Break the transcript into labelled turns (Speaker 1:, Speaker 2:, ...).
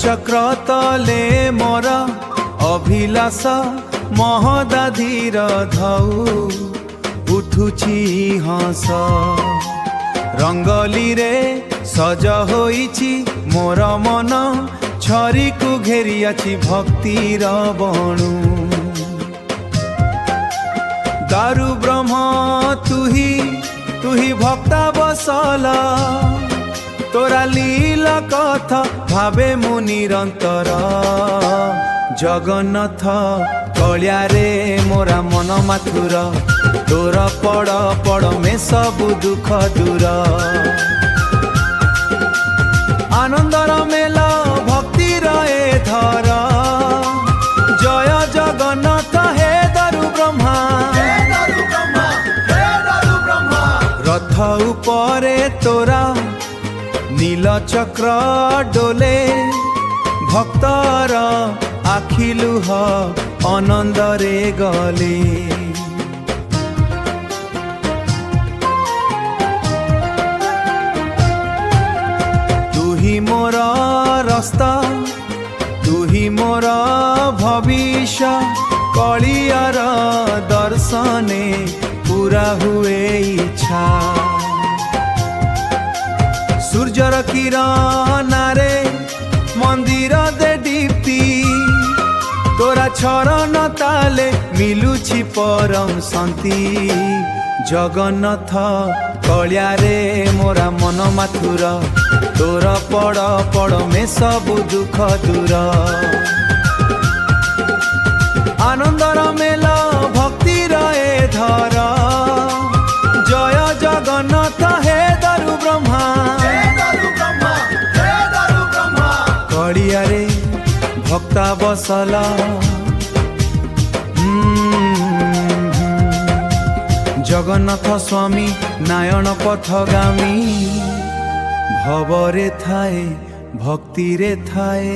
Speaker 1: चक्र तले मोर अभिलाष महदाधीर धौ उठुछि हंस रंगली रे सज होइछि मोर मन छरी को घेरियाछि भक्तिर बणु दारु ब्रह्म तुही भक्ता बसला तोरा लीला कथा भावे मु निरंतर जगन्नाथ कलिया रे मोरा मन माथुर तोर पड़ पड़ में सबु दुख दूर आनंदर मेला भक्तिर ए धर जय जगन्नाथ हे दारु ब्रह्मा रथ उपरे तोरा नील चक्र डोले भक्तर आखिलुह आनंदरे गले तुही मोर रास्ता तुही मोर भविष्य कलियार दर्शने पूरा हुए इच्छा सूर्यर किरण रे मंदिर दे दीप्ति तोरा चरण ताले मिलुछि परम शांति जगन्नाथ कलिया रे मोरा मन माथुर तोर पड़ पड़ में सबु दुख दूर आनंदर मेला भक्तिर ए धर जय जगन्नाथ हे दारु ब्रह्मा कलिया रे भक्ता बसला जगन्नाथ स्वामी नायण पथगामी भवरे थाए भक्ति रे थाए।